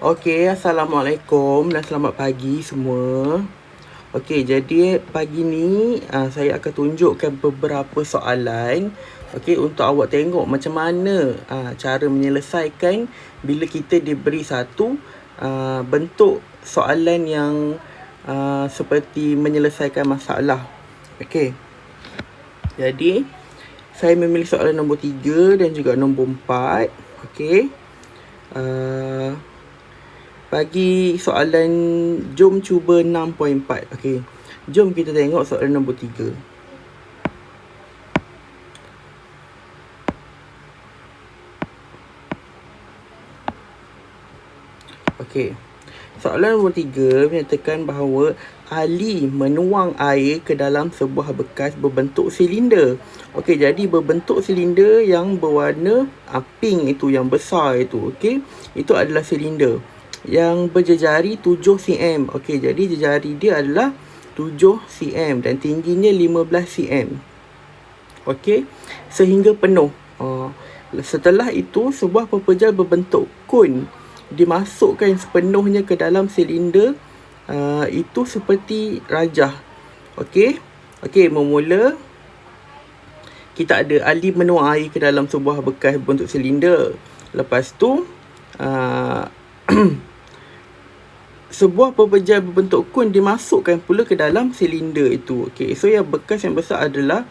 Okey, Assalamualaikum dan selamat pagi semua. Okey, jadi pagi ni saya akan tunjukkan beberapa soalan. Okey, untuk awak tengok macam mana cara menyelesaikan bila kita diberi satu bentuk soalan yang seperti menyelesaikan masalah. Okey, jadi saya memilih soalan nombor 3 dan juga nombor 4. Okey. Bagi soalan, jom cuba 6.4. Okey. Jom kita tengok soalan nombor 3. Okey. Soalan nombor 3 menyatakan bahawa Ali menuang air ke dalam sebuah bekas berbentuk silinder. Okey, jadi berbentuk silinder yang berwarna pink itu, yang besar itu. Okey, itu adalah silinder yang berjejari 7 cm. Okey, jadi jejari dia adalah 7 cm dan tingginya 15 cm. Okey, sehingga penuh. Setelah itu, sebuah pepejal berbentuk kon dimasukkan sepenuhnya ke dalam silinder itu seperti rajah. Okey. Okey, memula kita ada Ali menuang air ke dalam sebuah bekas berbentuk silinder. Lepas tu sebuah pepejal berbentuk kon dimasukkan pula ke dalam silinder itu. Okey, so yang bekas yang besar adalah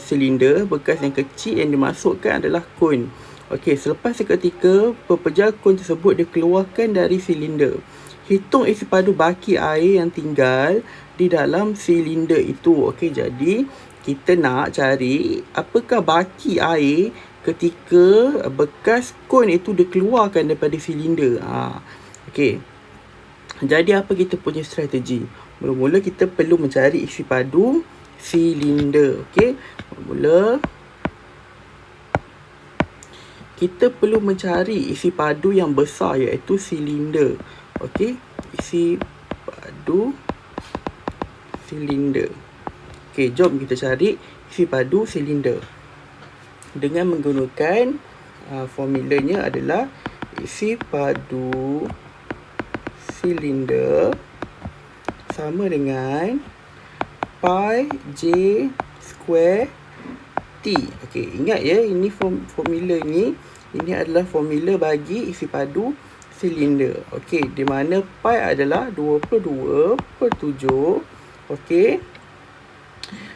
silinder, bekas yang kecil yang dimasukkan adalah kon. Okey, selepas seketika pepejal kon tersebut dikeluarkan dari silinder. Hitung isi padu baki air yang tinggal di dalam silinder itu. Okey, jadi kita nak cari apakah baki air ketika bekas kon itu dikeluarkan daripada silinder. Okey. Jadi apa kita punya strategi? Mula-mula kita perlu mencari isi padu silinder. Okey. Mula kita perlu mencari isi padu yang besar, iaitu silinder. Okey, isi padu silinder. Okey, jom kita cari isi padu silinder dengan menggunakan formulanya adalah isi padu silinder sama dengan pi j square T. Okey, ingat ya, ini formula ni, ini adalah formula bagi isi padu silinder. Okey, di mana pi adalah 22/7. Okey.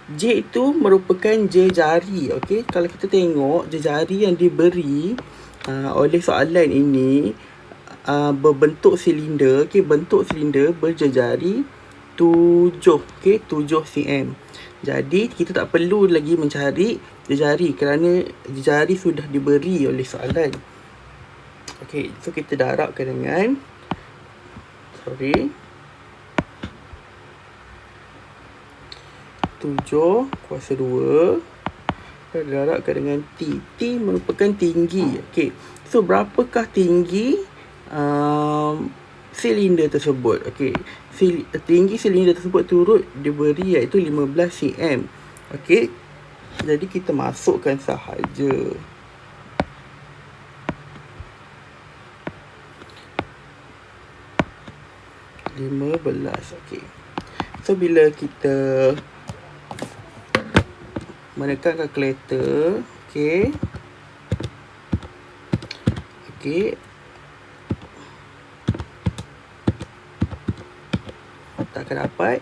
J itu merupakan jejari. Okey, kalau kita tengok jejari yang diberi oleh soalan ini berbentuk silinder. Okey, bentuk silinder berjejari 7. Okey, 7 cm. Jadi kita tak perlu lagi mencari jejari kerana jejari sudah diberi oleh soalan. Okey, so kita darabkan dengan 7 kuasa 2 kita darabkan dengan T. T merupakan tinggi. Okey, so berapakah tinggi silinder tersebut? Okey, tinggi silinder tersebut turut diberi iaitu 15 cm. Okey, jadi kita masukkan sahaja. 15. Okey, so bila kita menekan kalkulator, okey, tak akan dapat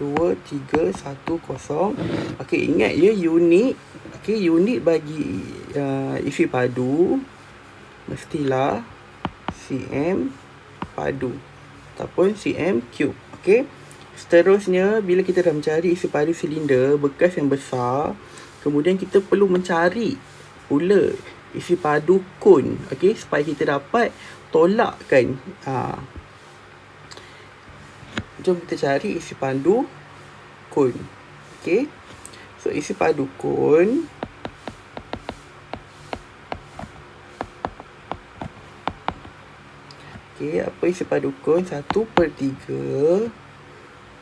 2310. Okey, ingat ya unit. Okey, unit bagi isi padu mestilah cm padu ataupun cm cube. Okey, seterusnya bila kita dah mencari isi padu silinder bekas yang besar, kemudian kita perlu mencari pula isi padu kon. Okey, supaya kita dapat tolakkan. Jom kita cari isi padu kon. Okey, so isi padu kon okey, apa isi padu kon? 1/3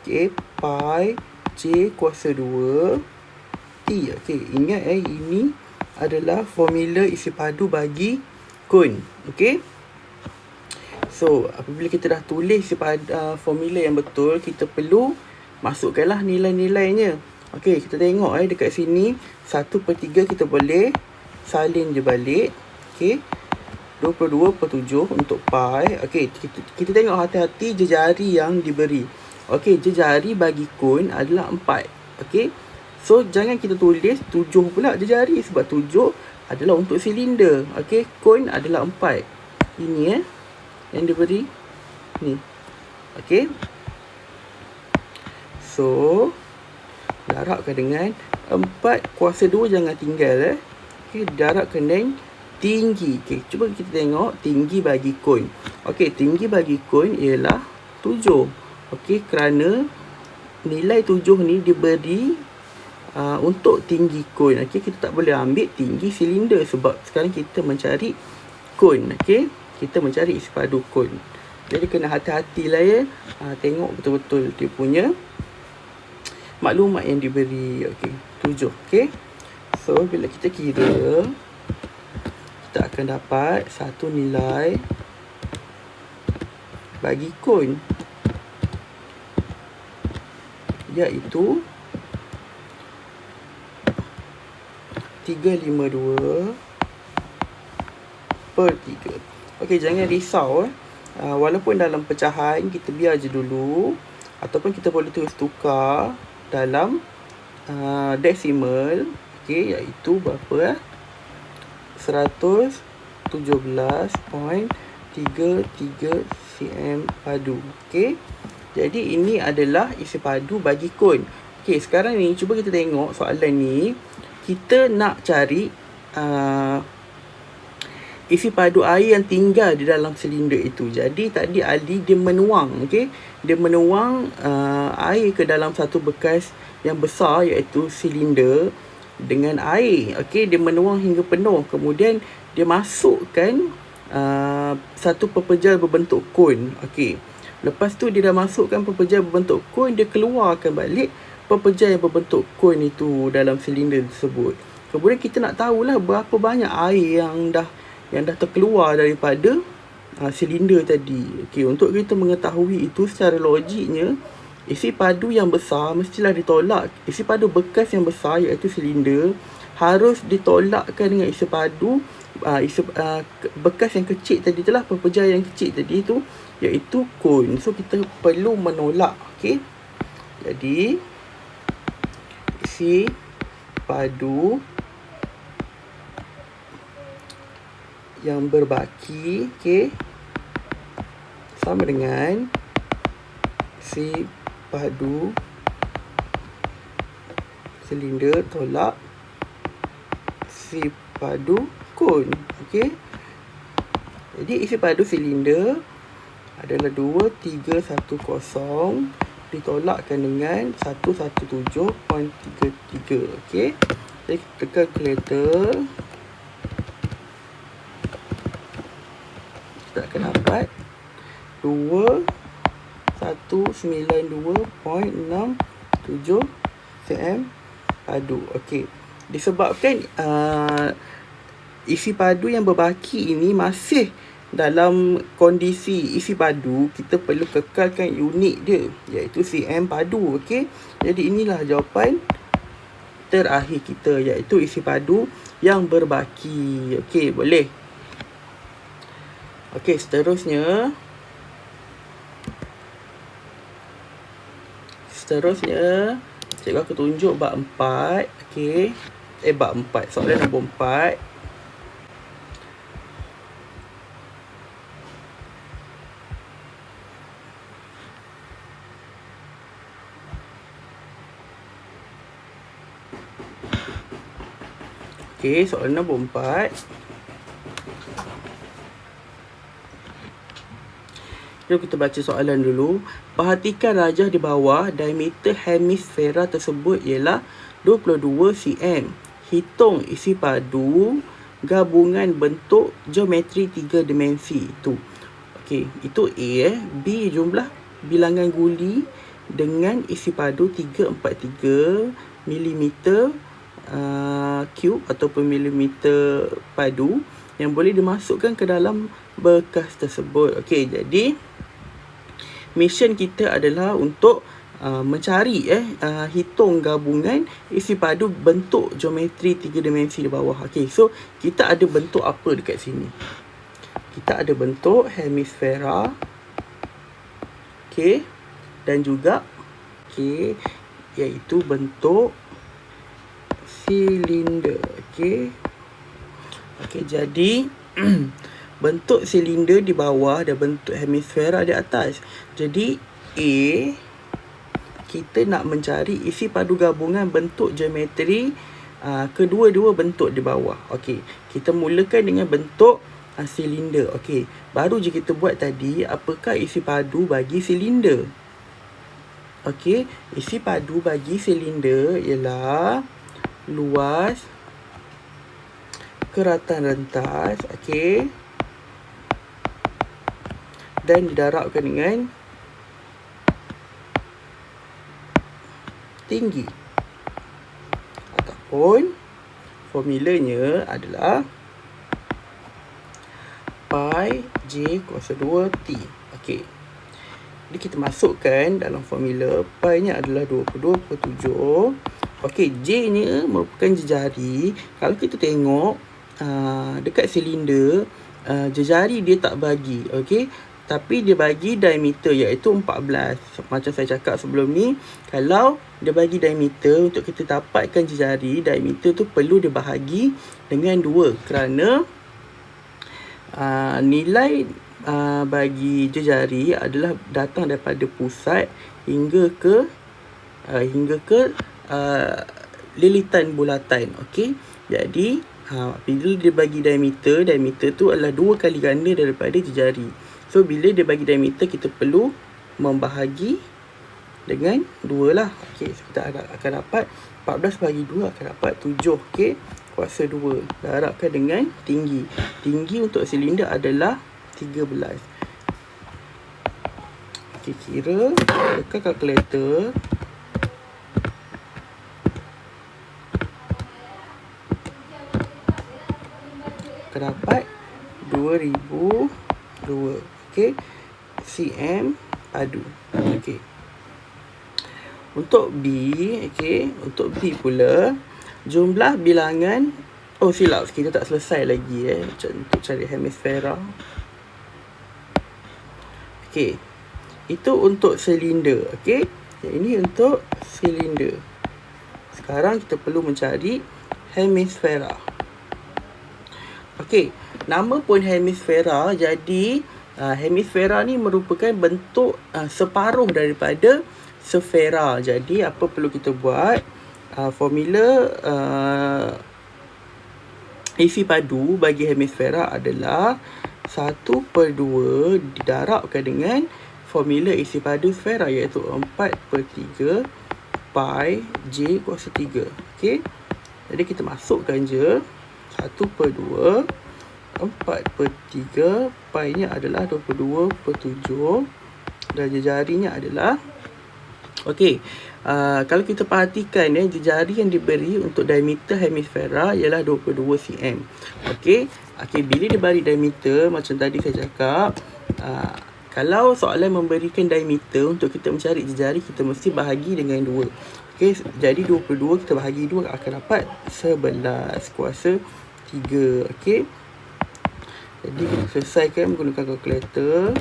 okey, pi j kuasa 2 T. Okey, ingat ini adalah formula isi padu bagi kon. Okey, So, apabila kita dah tulis formula yang betul, kita perlu masukkanlah nilai-nilainya. Okey, kita tengok dekat sini 1/3 kita boleh salin je balik. Okey. 22/7 untuk pi. Okey, kita tengok hati-hati jejari yang diberi. Okey, jejari bagi koin adalah 4. Okey. So, jangan kita tulis 7 pula jejari sebab 7 adalah untuk silinder. Okey, koin adalah 4. Ini yang diberi ni. Okey. So, darabkan dengan 4/2 jangan tinggal Okey, darabkan dengan tinggi. Okey, cuba kita tengok tinggi bagi koin. Okey, tinggi bagi koin ialah 7. Okey, kerana nilai 7 ni diberi untuk tinggi koin. Okey, kita tak boleh ambil tinggi silinder sebab sekarang kita mencari koin. Okey, kita mencari isi padu koin. Jadi kena hati-hatilah tengok betul-betul dia punya maklumat yang diberi. Okey, 7. Okey. So, bila kita kira, kita akan dapat satu nilai bagi koin, iaitu 352/3. Okey, jangan risau walaupun dalam pecahan kita biar je dulu, ataupun kita boleh terus tukar dalam desimal. Okey, iaitu berapa 117.33 cm padu. Okey, jadi ini adalah isi padu bagi koin. Okey, sekarang ni cuba kita tengok soalan ni. Kita nak cari isi padu air yang tinggal di dalam silinder itu. Jadi tadi Ali dia menuang, okey, dia menuang air ke dalam satu bekas yang besar iaitu silinder dengan air. Okey, dia menuang hingga penuh. Kemudian dia masukkan satu pepejal berbentuk koin. Okey, lepas tu dia dah masukkan pepejal berbentuk koin, dia keluarkan balik pepejal yang berbentuk koin itu dalam silinder tersebut. Kemudian kita nak tahulah berapa banyak air yang dah terkeluar daripada silinder tadi. Okey, untuk kita mengetahui itu secara logiknya, isi padu yang besar mestilah ditolak. Isi padu bekas yang besar iaitu silinder harus ditolakkan dengan isi padu bekas yang kecil tadi itulah, pepejal yang kecil tadi itu iaitu koin. So kita perlu menolak. Okey, jadi isi padu yang berbaki, okey, sama dengan isi padu silinder tolak isi padu koin. Okey, jadi isi padu silinder adalah 2310 ditolakkan dengan 117.33. Okey, jadi kita kalkulator, kita akan dapat 2192.67 cm padu. Okey, disebabkan isi padu yang berbaki ini masih dalam kondisi isi padu, kita perlu kekalkan unit dia iaitu cm padu. Okey, jadi inilah jawapan terakhir kita iaitu isi padu yang berbaki. Okey, boleh. Okey, seterusnya cikgu aku tunjuk bab 4. Okey, bab 4, soalan nombor 4. Okey, soalan nombor 4. Jom kita baca soalan dulu. Perhatikan rajah di bawah. Diameter hemisfera tersebut ialah 22 cm. Hitung isi padu gabungan bentuk geometri 3 dimensi itu. Okey, itu A. B, jumlah bilangan guli dengan isi padu 343 mm cube ataupun milimeter padu. yang boleh dimasukkan ke dalam bekas tersebut. Okey, jadi mission kita adalah untuk mencari hitung gabungan isi padu bentuk geometri 3 dimensi di bawah. Okey, so kita ada bentuk apa dekat sini? Kita ada bentuk hemisfera. Okey, dan juga iaitu bentuk silinder. Okey, jadi bentuk silinder di bawah dan bentuk hemisfera di atas. Jadi kita nak mencari isi padu gabungan bentuk geometri kedua-dua bentuk di bawah. Okey, kita mulakan dengan bentuk silinder. Okey, baru je kita buat tadi, apakah isi padu bagi silinder? Okey, isi padu bagi silinder ialah luas keratan rentas, okey, dan didarabkan dengan tinggi, ataupun formulanya adalah pi j kuasa 2t. Okey, jadi kita masukkan dalam formula, pi nya adalah 22/7. Okey, j nya merupakan jejari. Kalau kita tengok dekat silinder, jejari dia tak bagi, okey, tapi dia bagi diameter iaitu 14. Macam saya cakap sebelum ni, kalau dia bagi diameter, untuk kita dapatkan jejari, diameter tu perlu dibahagi dengan 2, kerana nilai bagi jejari adalah datang daripada pusat hingga ke lilitan bulatan. Okey, jadi bila dia bagi diameter tu adalah 2 kali ganda daripada jejari. So bila dia bagi diameter, kita perlu membahagi dengan 2 lah. Okey, so kita akan dapat 14 bagi 2 akan dapat 7. Okey, kuasa 2 darabkan dengan tinggi. Tinggi untuk silinder adalah 13. Okey, kira dekat kalkulator. Akan dapat 2002. Okey, cm padu. Okey, untuk B, okey, untuk B pula, jumlah bilangan, silap, kita tak selesai lagi untuk cari hemisfera. Okey, itu untuk silinder. Okey, ini untuk silinder. Sekarang kita perlu mencari hemisfera. Okey, nama pun hemisfera, jadi hemisfera ni merupakan bentuk separuh daripada sfera. Jadi apa perlu kita buat? Formula isi padu bagi hemisfera adalah 1/2 didarabkan dengan formula isi padu sfera, iaitu 4/3 pi j kuasa 3. Okey, jadi kita masukkan je 1/2, 4/3, pi nya adalah 22/7 dan jejarinya adalah, okey, kalau kita perhatikan jejari yang diberi untuk diameter hemisfera ialah 22 cm. Okey, bila dia bagi diameter, macam tadi saya cakap, kalau soalan memberikan diameter, untuk kita mencari jejari, kita mesti bahagi dengan 2. Okey, jadi 22 kita bahagi 2 akan dapat 11 kuasa 3. Okey, jadi kita selesaikan menggunakan kalkulator.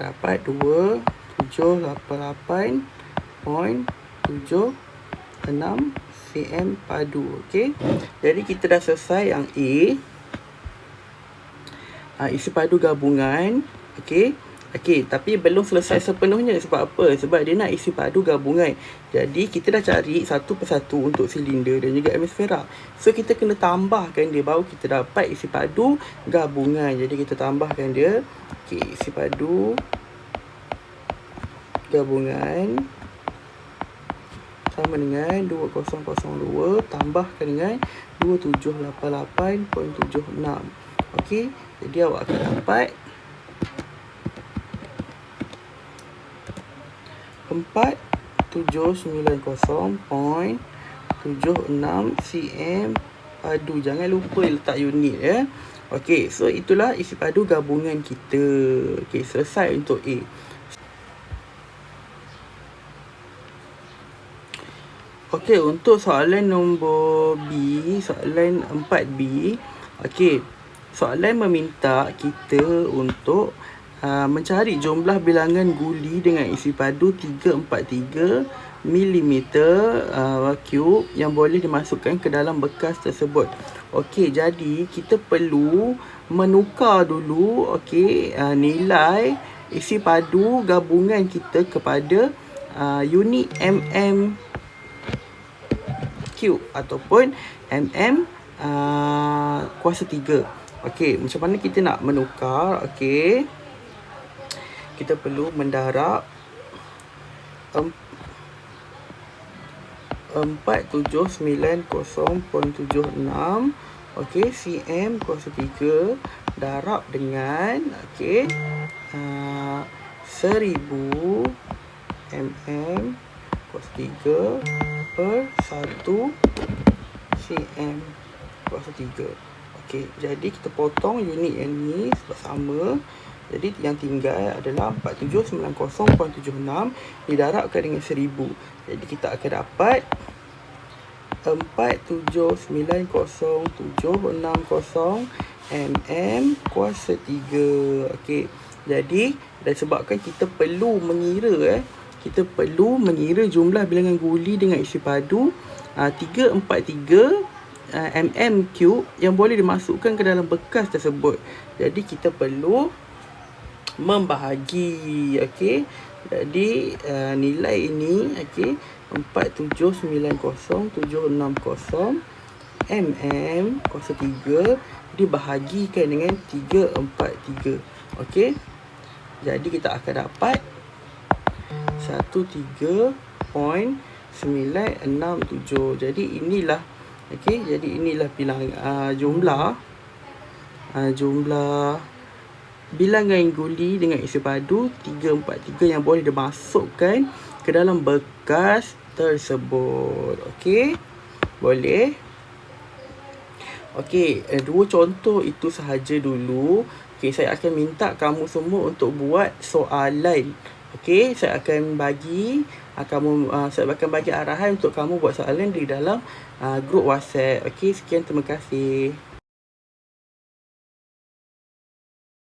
Dapat 2788.76 cm padu. Okey, jadi kita dah selesai yang A, isi padu gabungan. Okey, tapi belum selesai sepenuhnya. Sebab apa? Sebab dia nak isi padu gabungan. Jadi kita dah cari satu persatu untuk silinder dan juga hemisfera. So kita kena tambahkan dia, baru kita dapat isi padu gabungan. Jadi kita tambahkan dia. Okey, isi padu gabungan sama dengan 2002 tambahkan dengan 2788.76. Okey, jadi awak akan dapat 4790.76 cm padu. Jangan lupa letak unit ya. Okey, so itulah isi padu gabungan kita. Okey, selesai untuk A. Okey, untuk soalan nombor B, soalan 4B. Okey, soalan meminta kita untuk mencari jumlah bilangan guli dengan isi padu 343 mm cube yang boleh dimasukkan ke dalam bekas tersebut. Okey, jadi kita perlu menukar dulu nilai isi padu gabungan kita kepada unit mm cube ataupun mm kuasa 3. Okey, macam mana kita nak menukar? Okey, kita perlu mendarab 4790.76 cm kuasa 3 darab dengan 1000 mm kuasa 3 per 1 cm kuasa 3. Okey, jadi kita potong unit yang ni bersama. Jadi yang tinggal adalah 4790.76 didarabkan dengan 1000. Jadi kita akan dapat 4790.760 mm kuasa 3. Okey, jadi disebabkan kita perlu mengira kita perlu mengira jumlah bilangan guli dengan isi padu 343 mm cube yang boleh dimasukkan ke dalam bekas tersebut. Jadi kita perlu membahagi. Okey, jadi nilai ini 4790.760 mm kuasa 3 dibahagikan dengan 343. Okey, jadi kita akan dapat 13.967. Jadi inilah jadi inilah jumlah bilangan guli dengan isi padu 343 yang boleh dimasukkan ke dalam bekas tersebut. Okey, boleh. Okey, dua contoh itu sahaja dulu. Okey, saya akan minta kamu semua untuk buat soalan. Okey, saya akan bagi arahan untuk kamu buat soalan di dalam grup WhatsApp. Okey, sekian, terima kasih.